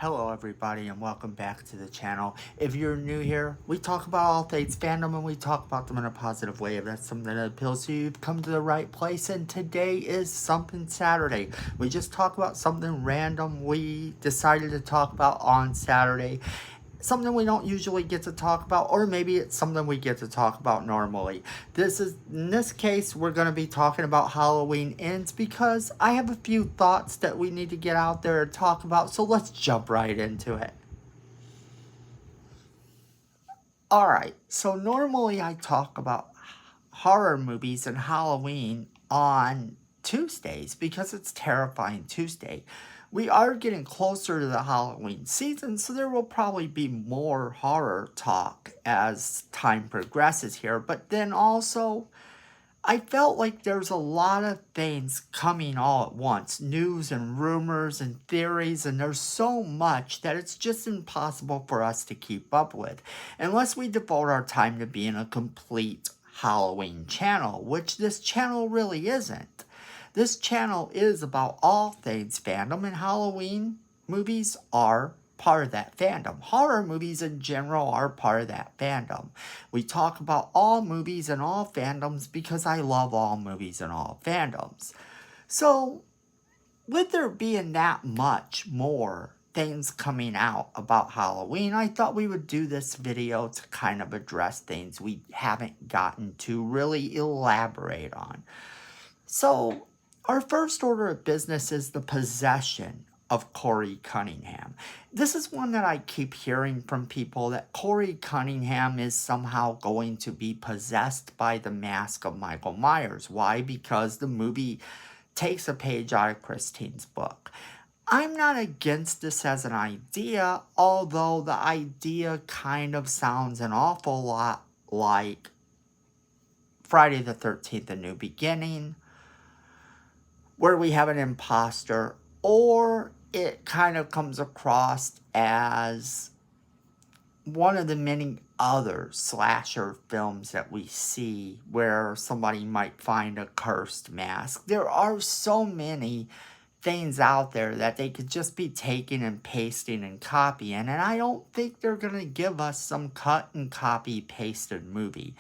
Hello everybody and welcome back to the channel. If you're new here, we talk about all things fandom and we talk about them in a positive way. If that's something that appeals to you, you've come to the right place, and today is Something Saturday. We just talk about something random we decided to talk about on Saturday. Something we don't usually get to talk about, or maybe it's something we get to talk about normally. In this case, we're going to be talking about Halloween ends because I have a few thoughts that we need to get out there and talk about, so let's jump right into it. Alright, so normally I talk about horror movies and Halloween on Tuesdays because it's Terrifying Tuesday. We are getting closer to the Halloween season, so there will probably be more horror talk as time progresses here. But then also, I felt like there's a lot of things coming all at once. News and rumors and theories, and there's so much that it's just impossible for us to keep up with. Unless we devote our time to being a complete Halloween channel, which this channel really isn't. This channel is about all things fandom, and Halloween movies are part of that fandom. Horror movies in general are part of that fandom. We talk about all movies and all fandoms because I love all movies and all fandoms. So, with there being that much more things coming out about Halloween, I thought we would do this video to kind of address things we haven't gotten to really elaborate on. So, our first order of business is the possession of Corey Cunningham. This is one that I keep hearing from people, that Corey Cunningham is somehow going to be possessed by the mask of Michael Myers. Why? Because the movie takes a page out of Christine's book. I'm not against this as an idea, although the idea kind of sounds an awful lot like Friday the 13th, A New Beginning, where we have an imposter, or it kind of comes across as one of the many other slasher films that we see where somebody might find a cursed mask. There are so many things out there that they could just be taking and pasting and copying, and I don't think they're going to give us some cut and copy pasted movie.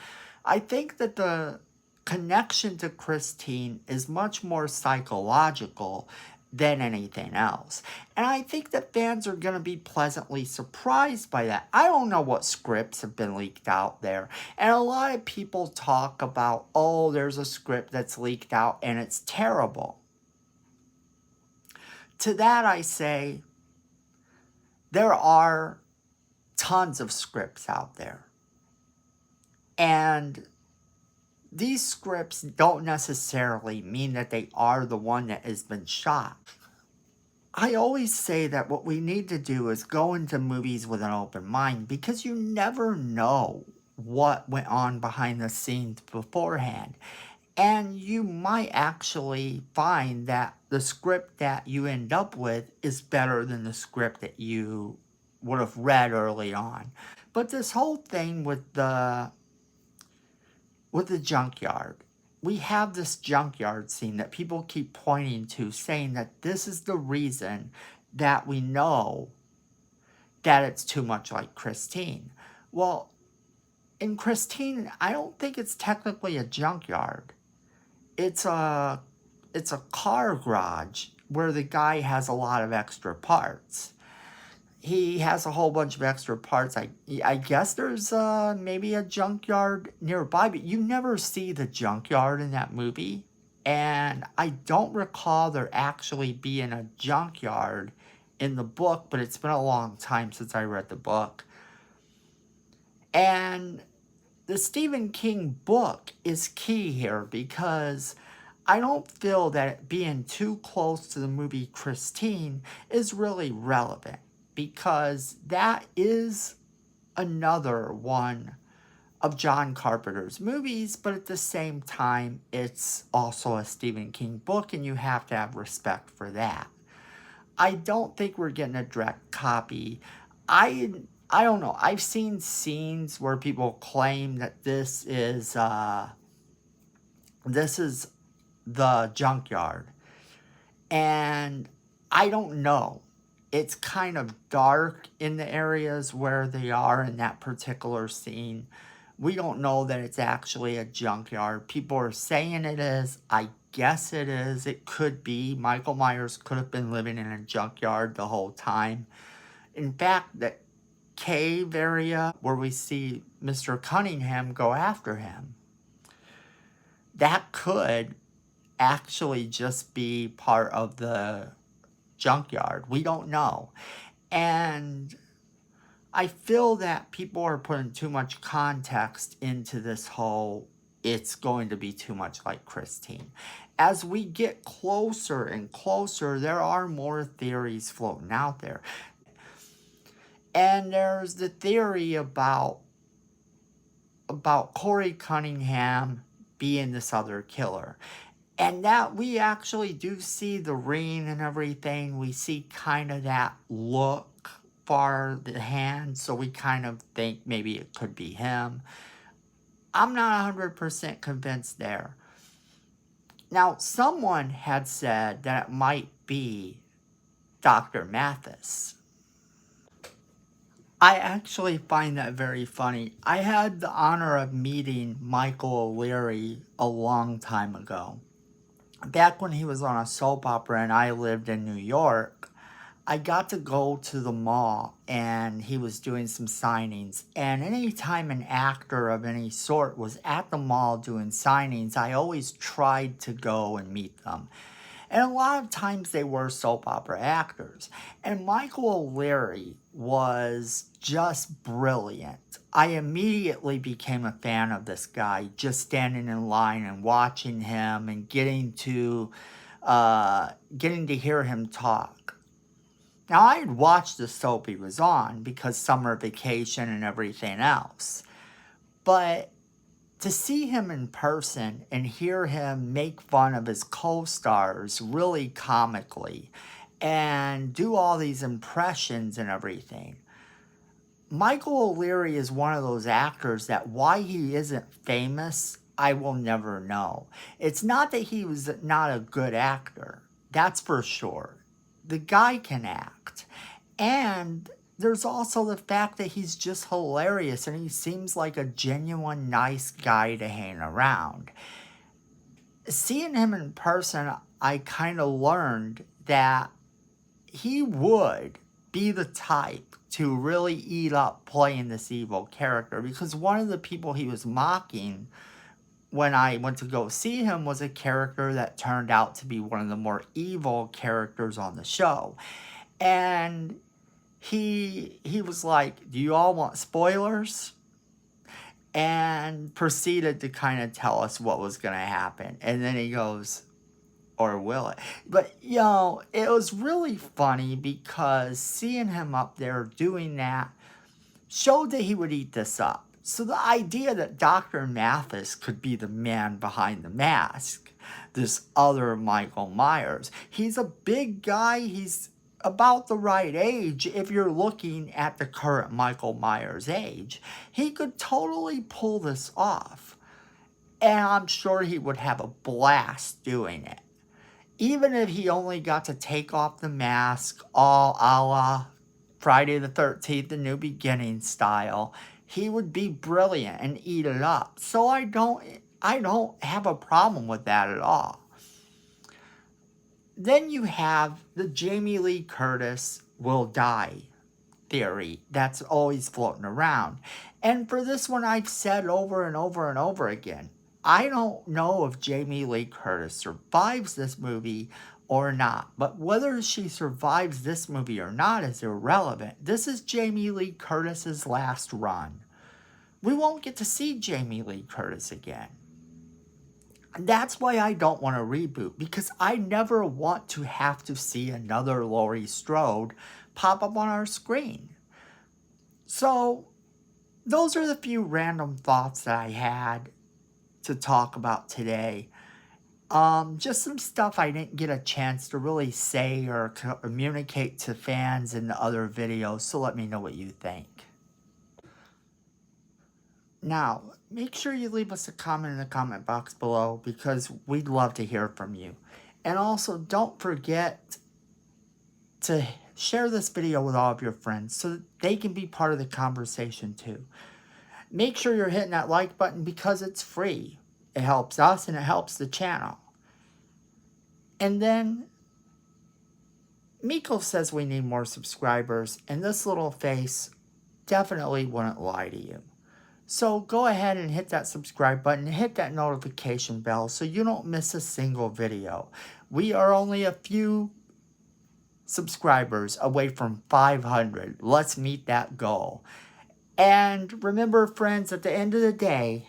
I think that the connection to Christine is much more psychological than anything else. And I think that fans are going to be pleasantly surprised by that. I don't know what scripts have been leaked out there. And a lot of people talk about, oh, there's a script that's leaked out and it's terrible. To that I say, there are tons of scripts out there. And these scripts don't necessarily mean that they are the one that has been shot. I always say that what we need to do is go into movies with an open mind, because you never know what went on behind the scenes beforehand. And you might actually find that the script that you end up with is better than the script that you would have read early on. But this whole thing with the junkyard, we have this junkyard scene that people keep pointing to, saying that this is the reason that we know that it's too much like Christine. Well, in Christine, I don't think it's technically a junkyard. It's a car garage where the guy has a lot of extra parts. He has a whole bunch of extra parts. I guess there's maybe a junkyard nearby, but you never see the junkyard in that movie. And I don't recall there actually being a junkyard in the book, but it's been a long time since I read the book. And the Stephen King book is key here, because I don't feel that it being too close to the movie Christine is really relevant, because that is another one of John Carpenter's movies, but at the same time, it's also a Stephen King book, and you have to have respect for that. I don't think we're getting a direct copy. I don't know. I've seen scenes where people claim that this is the junkyard, and I don't know it's kind of dark in the areas where they are in that particular scene. We don't know that it's actually a junkyard. People are saying it is. I guess it is. It could be. Michael Myers could have been living in a junkyard the whole time. In fact, the cave area where we see Mr. Cunningham go after him, that could actually just be part of the junkyard. We don't know. And I feel that people are putting too much context into this whole it's going to be too much like Christine. As we get closer and closer, there are more theories floating out there. And there's the theory about Corey Cunningham being this other killer. And that we actually do see the ring and everything. We see kind of that look for the hand. So we kind of think maybe it could be him. I'm not 100% convinced there. Now, someone had said that it might be Dr. Mathis. I actually find that very funny. I had the honor of meeting Michael O'Leary a long time ago. Back when he was on a soap opera and I lived in New York, I got to go to the mall and he was doing some signings. And anytime an actor of any sort was at the mall doing signings, I always tried to go and meet them. And a lot of times they were soap opera actors. And Michael O'Leary was just brilliant. I immediately became a fan of this guy, just standing in line and watching him and getting to hear him talk. Now, I had watched the soap he was on because Summer Vacation and everything else. But to see him in person and hear him make fun of his co-stars really comically and do all these impressions and everything, Michael O'Leary is one of those actors that why he isn't famous, I will never know. It's not that he was not a good actor. That's for sure. The guy can act. And there's also the fact that he's just hilarious and he seems like a genuine nice guy to hang around. Seeing him in person, I kind of learned that he would be the type to really eat up playing this evil character, because one of the people he was mocking when I went to go see him was a character that turned out to be one of the more evil characters on the show. And he was like, do you all want spoilers? And proceeded to kind of tell us what was going to happen. And then he goes, or will it? But, it was really funny because seeing him up there doing that showed that he would eat this up. So the idea that Dr. Mathis could be the man behind the mask, this other Michael Myers, he's a big guy, he's about the right age if you're looking at the current Michael Myers age. He could totally pull this off. And I'm sure he would have a blast doing it. Even if he only got to take off the mask all a la Friday the 13th, The New Beginning style, he would be brilliant and eat it up. So I don't have a problem with that at all. Then you have the Jamie Lee Curtis will die theory that's always floating around. And for this one, I've said over and over and over again, I don't know if Jamie Lee Curtis survives this movie or not. But whether she survives this movie or not is irrelevant. This is Jamie Lee Curtis's last run. We won't get to see Jamie Lee Curtis again. That's why I don't want to reboot, because I never want to have to see another Laurie Strode pop up on our screen. So, those are the few random thoughts that I had to talk about today. Just some stuff I didn't get a chance to really say or communicate to fans in the other videos, so let me know what you think. Now, make sure you leave us a comment in the comment box below, because we'd love to hear from you. And also, don't forget to Share this video with all of your friends so that they can be part of the conversation too. Make sure you're hitting that like button because it's free. It helps us and it helps the channel. And then Miko says we need more subscribers, and this little face definitely wouldn't lie to you. So go ahead and hit that subscribe button, hit that notification bell so you don't miss a single video. We are only a few subscribers away from 500. Let's meet that goal. And remember, friends, at the end of the day,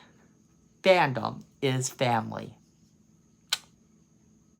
fandom is family.